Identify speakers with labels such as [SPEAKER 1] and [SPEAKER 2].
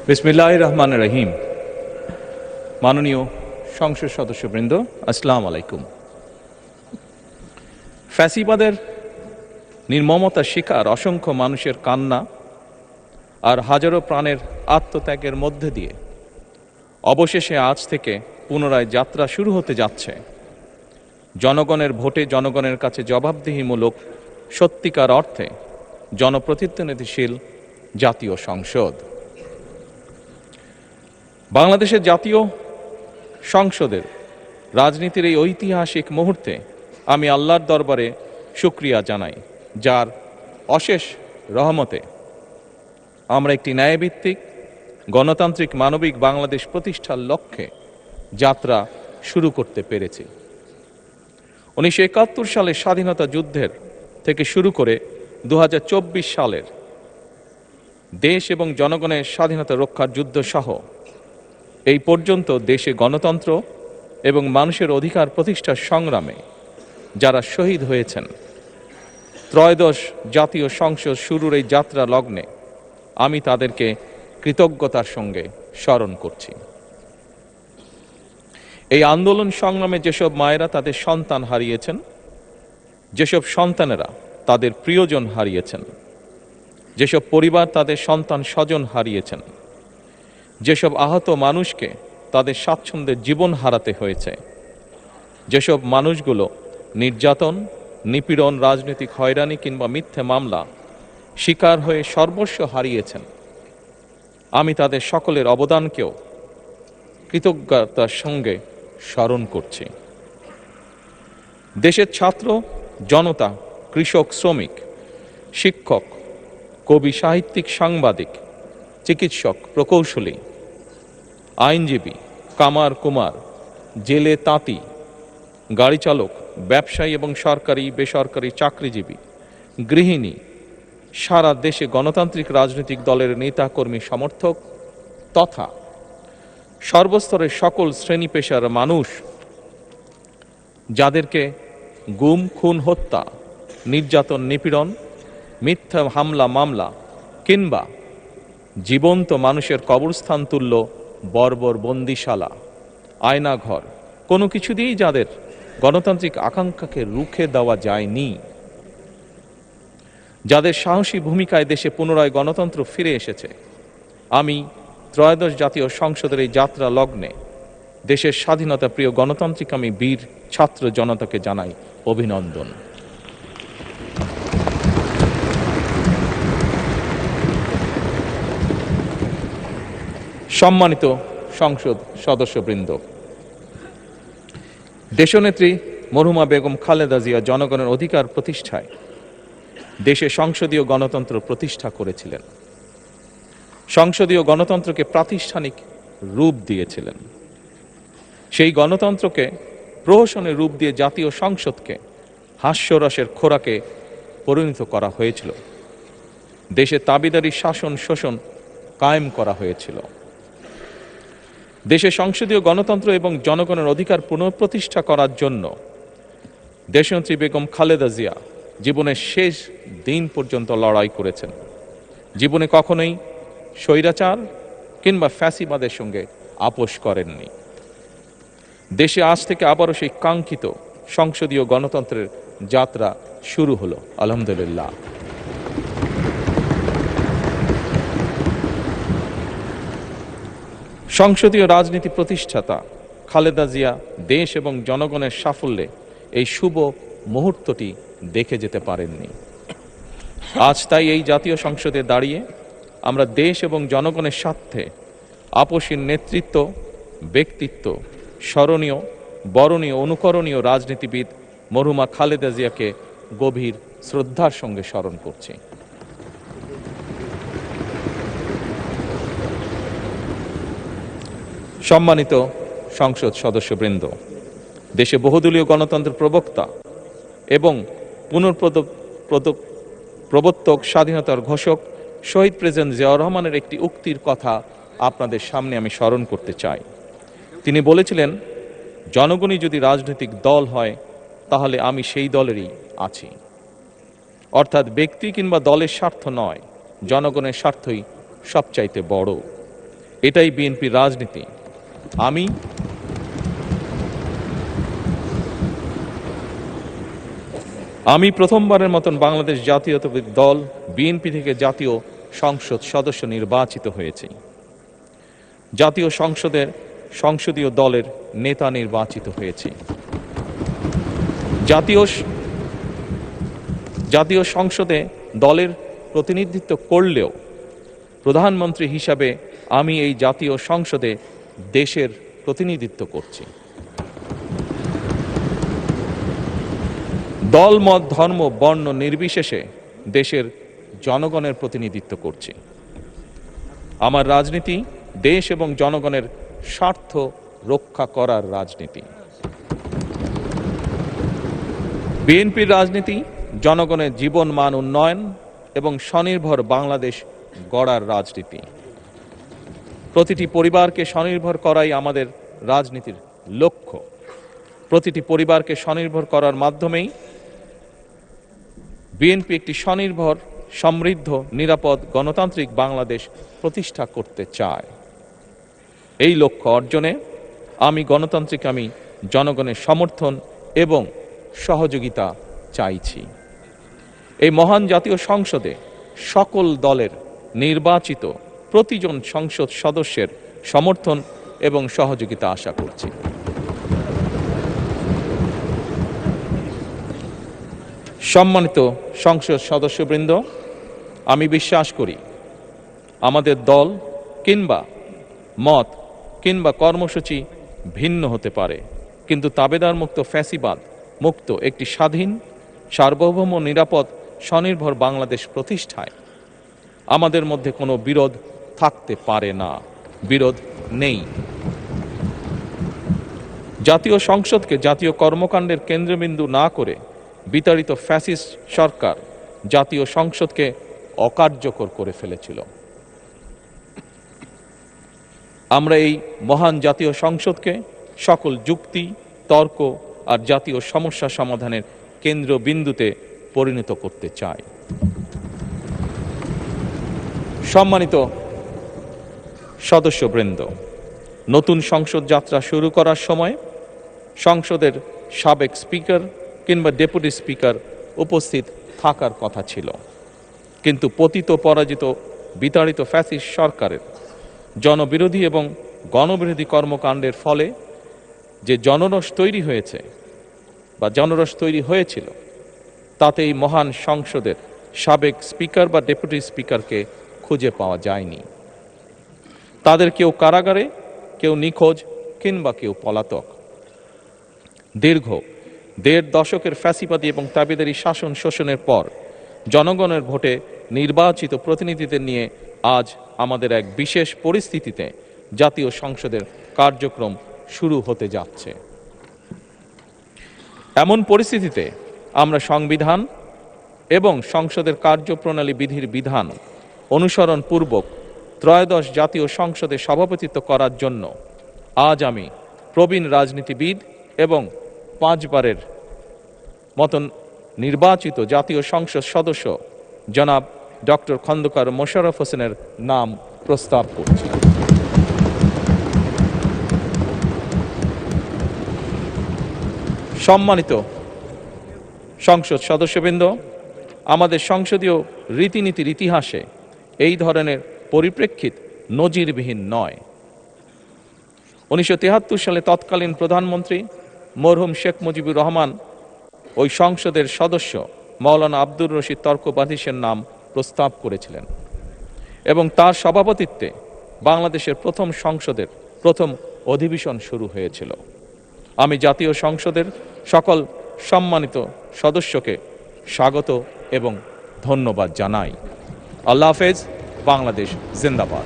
[SPEAKER 1] বিসমিল্লাহির রহমানির রহিম। মাননীয় সংসদ সদস্যবৃন্দ, আসসালামু আলাইকুম। ফ্যাসিবাদের নির্মমতার শিকার অসংখ্য মানুষের কান্না আর হাজারো প্রাণের আত্মত্যাগের মধ্যে দিয়ে অবশেষে আজ থেকে পুনরায় যাত্রা শুরু হতে যাচ্ছে জনগণের ভোটে জনগণের কাছে জবাবদিহিমূলক সত্যিকার অর্থে জনপ্রতিনিধিশীল জাতীয় সংসদ। বাংলাদেশের জাতীয় সংসদের রাজনীতির এই ঐতিহাসিক মুহূর্তে আমি আল্লাহর দরবারে শুকরিয়া জানাই, যার অশেষ রহমতে আমরা একটি ন্যায়ভিত্তিক গণতান্ত্রিক মানবিক বাংলাদেশ প্রতিষ্ঠার লক্ষ্যে যাত্রা শুরু করতে পেরেছি। 1971 সালের স্বাধীনতা যুদ্ধের থেকে শুরু করে 2024 সালের দেশ এবং জনগণের স্বাধীনতা রক্ষার যুদ্ধ সহ এই পর্যন্ত দেশে গণতন্ত্র এবং মানুষের অধিকার প্রতিষ্ঠার সংগ্রামে যারা শহীদ হয়েছেন, ত্রয়োদশ জাতীয় সংসদ শুরুর এই যাত্রা লগ্নে আমি তাদেরকে কৃতজ্ঞতার সঙ্গে স্মরণ করছি। এই আন্দোলন সংগ্রামে যেসব মায়েরা তাদের সন্তান হারিয়েছেন, যেসব সন্তানেরা তাদের প্রিয়জন হারিয়েছেন, যেসব পরিবার তাদের সন্তান স্বজন হারিয়েছেন, যেসব আহত মানুষকে তাদের স্বাচ্ছন্দ্যের জীবন হারাতে হয়েছে, যেসব মানুষগুলো নির্যাতন, নিপীড়ন, রাজনৈতিক হয়রানি কিংবা মিথ্যে মামলা শিকার হয়ে সর্বস্ব হারিয়েছেন, আমি তাদের সকলের অবদানকেও কৃতজ্ঞতার সঙ্গে স্মরণ করছি। দেশের ছাত্র জনতা, কৃষক, শ্রমিক, শিক্ষক, কবি, সাহিত্যিক, সাংবাদিক, চিকিৎসক, প্রকৌশলী, আইনজীবী, কামার কুমার, জেলে তাঁতি, গাড়ি চালক, ব্যবসায়ী এবং সরকারি বেসরকারি চাকরিজীবী, গৃহিণী, সারা দেশে গণতান্ত্রিক রাজনৈতিক দলের নেতা কর্মী সমর্থক তথা সর্বস্তরের সকল শ্রেণী পেশার মানুষ যাদেরকে গুম, খুন, হত্যা, নির্যাতন, নিপীড়ন, মিথ্যা হামলা মামলা কিংবা জীবন্ত মানুষের কবরস্থান তুল্য বর্বর বন্দিশালা, আয়নাঘর, কোনো কিছু দিয়েই যাদের গণতান্ত্রিক আকাঙ্ক্ষাকে রুখে দেওয়া যায়নি, যাদের সাহসী ভূমিকায় দেশে পুনরায় গণতন্ত্র ফিরে এসেছে, আমি ত্রয়োদশ জাতীয় সংসদের এই যাত্রা লগ্নে দেশের স্বাধীনতা প্রিয় গণতান্ত্রিক আমি বীর ছাত্র জনতাকে জানাই অভিনন্দন। সম্মানিত সংসদ সদস্যবৃন্দ, দেশনেত্রী মরহুমা বেগম খালেদা জিয়া জনগণের অধিকার প্রতিষ্ঠায় দেশে সংসদীয় গণতন্ত্র প্রতিষ্ঠা করেছিলেন, সংসদীয় গণতন্ত্রকে প্রাতিষ্ঠানিক রূপ দিয়েছিলেন। সেই গণতন্ত্রকে প্রহসনের রূপ দিয়ে জাতীয় সংসদকে হাস্যরসের খোরাকে পরিণত করা হয়েছিল। দেশে তাবিদারি শাসন শোষণ কায়েম করা হয়েছিল। দেশে সংসদীয় গণতন্ত্র এবং জনগণের অধিকার পুনঃপ্রতিষ্ঠা করার জন্য দেশনেত্রী বেগম খালেদা জিয়া জীবনের শেষ দিন পর্যন্ত লড়াই করেছেন। জীবনে কখনোই স্বৈরাচার কিংবা ফ্যাসিবাদের সঙ্গে আপোষ করেননি। দেশে আজ থেকে আবারও সেই কাঙ্ক্ষিত সংসদীয় গণতন্ত্রের যাত্রা শুরু হলো, আলহামদুলিল্লাহ। সংসদীয় রাজনীতি প্রতিষ্ঠাতা খালেদা জিয়া দেশ এবং জনগণের সাফল্যে এই শুভ মুহূর্তটি দেখে যেতে পারেননি। আজ তাই এই জাতীয় সংসদে দাঁড়িয়ে আমরা দেশ এবং জনগণের স্বার্থে আপসীর নেতৃত্ব, ব্যক্তিত্ব, স্মরণীয়, বরণীয়, অনুকরণীয় রাজনীতিবিদ মরহুমা খালেদা জিয়াকে গভীর শ্রদ্ধার সঙ্গে স্মরণ করছি। সম্মানিত সংসদ সদস্যবৃন্দ, দেশে বহুদলীয় গণতন্ত্রের প্রবক্তা এবং প্রবর্তক, স্বাধীনতার ঘোষক শহীদ প্রেসিডেন্ট জিয়াউর রহমানের একটি উক্তির কথা আপনাদের সামনে আমি স্মরণ করতে চাই। তিনি বলেছিলেন, জনগণই যদি রাজনৈতিক দল হয় তাহলে আমি সেই দলেরই আছি। অর্থাৎ ব্যক্তি কিংবা দলের স্বার্থ নয়, জনগণের স্বার্থই সবচাইতে বড়। এটাই বিএনপির রাজনীতি। আমি প্রথমবারের মতন বাংলাদেশ জাতীয়তাবাদী দল বিএনপি থেকে জাতীয় সংসদ সদস্য নির্বাচিত হয়েছি। জাতীয় সংসদের সংসদীয় দলের নেতা নির্বাচিত হয়েছি। জাতীয় সংসদে দলের প্রতিনিধিত্ব করলেও প্রধানমন্ত্রী হিসাবে আমি এই জাতীয় সংসদে দেশের প্রতিনিধিত্ব করছি। দল, মত, ধর্ম, বর্ণ নির্বিশেষে দেশের জনগণের প্রতিনিধিত্ব করছি। আমার রাজনীতি দেশ এবং জনগণের স্বার্থ রক্ষা করার রাজনীতি। বিএনপির রাজনীতি জনগণের জীবন মান উন্নয়ন এবং স্বনির্ভর বাংলাদেশ গড়ার রাজনীতি। প্রতিটি পরিবারকে স্বনির্ভর করাই আমাদের রাজনীতির লক্ষ্য। প্রতিটি পরিবারকে স্বনির্ভর করার মাধ্যমেই বিএনপি একটি স্বনির্ভর, সমৃদ্ধ, নিরাপদ, গণতান্ত্রিক বাংলাদেশ প্রতিষ্ঠা করতে চায়। এই লক্ষ্য অর্জনে আমি জনগণের সমর্থন এবং সহযোগিতা চাইছি। এই মহান জাতীয় সংসদে সকল দলের নির্বাচিত প্রতিজন সংসদ সদস্যের সমর্থন এবং সহযোগিতা আশা করছি। সম্মানিত সংসদ সদস্যবৃন্দ, আমি বিশ্বাস করি আমাদের দল কিংবা মত কিংবা কর্মসূচি ভিন্ন হতে পারে, কিন্তু তাবেদার মুক্ত, ফ্যাসিবাদ মুক্ত একটি স্বাধীন, সার্বভৌম, নিরাপদ, স্বনির্ভর বাংলাদেশ প্রতিষ্ঠায় আমাদের মধ্যে কোনো বিরোধ থাকতে পারে না, বিরোধ নেই। জাতীয় সংসদকে জাতীয় কর্মকাণ্ডের কেন্দ্রবিন্দু না করে বিতাড়িত ফ্যাসিস্ট সরকার জাতীয় সংসদকে অকার্যকর করে ফেলেছিল। আমরা এই মহান জাতীয় সংসদকে সকল যুক্তি, তর্ক আর জাতীয় সমস্যা সমাধানের কেন্দ্রবিন্দুতে পরিণত করতে চাই। সম্মানিত সদস্যবৃন্দ, নতুন সংসদ যাত্রা শুরু করার সময় সংসদের সাবেক স্পিকার কিংবা ডেপুটি স্পিকার উপস্থিত থাকার কথা ছিল, কিন্তু পতিত, পরাজিত, বিতাড়িত ফ্যাসিস্ট সরকারের জনবিরোধী এবং গণবিরোধী কর্মকাণ্ডের ফলে যে জনরোষ তৈরি হয়েছিল তাতে এই মহান সংসদের সাবেক স্পিকার বা ডেপুটি স্পিকারকে খুঁজে পাওয়া যায়নি। তাদের কেউ কারাগারে, কেউ নিখোঁজ কিংবা কেউ পলাতক। দীর্ঘ ১.৫ দশকের ফ্যাসিবাদী এবং তাবেদারি শাসন শোষণের পর জনগণের ভোটে নির্বাচিত প্রতিনিধিদের নিয়ে আজ আমাদের এক বিশেষ পরিস্থিতিতে জাতীয় সংসদের কার্যক্রম শুরু হতে যাচ্ছে। এমন পরিস্থিতিতে আমরা সংবিধান এবং সংসদের কার্যপ্রণালী বিধির বিধান অনুসরণ পূর্বক ত্রয়োদশ জাতীয় সংসদে সভাপতিত্ব করার জন্য আজ আমি প্রবীণ রাজনীতিবিদ এবং 5 বারের মতন নির্বাচিত জাতীয় সংসদ সদস্য জনাব ডক্টর খন্দকার মোশাররফ হোসেনের নাম প্রস্তাব করছি। সম্মানিত সংসদ সদস্যবৃন্দ, আমাদের সংসদীয় রীতিনীতির ইতিহাসে এই ধরনের পরিপ্রেক্ষিত নজিরবিহীন নয়। 1973 সালে তৎকালীন প্রধানমন্ত্রী মরহুম শেখ মুজিবুর রহমান ওই সংসদের সদস্য মাওলানা আব্দুর রশিদ তর্কবাধীশের নাম প্রস্তাব করেছিলেন এবং তার সভাপতিত্বে বাংলাদেশের প্রথম সংসদের প্রথম অধিবেশন শুরু হয়েছিল। আমি জাতীয় সংসদের সকল সম্মানিত সদস্যকে স্বাগত এবং ধন্যবাদ জানাই। আল্লাহ হাফেজ। বাংলাদেশ জিন্দাবাদ।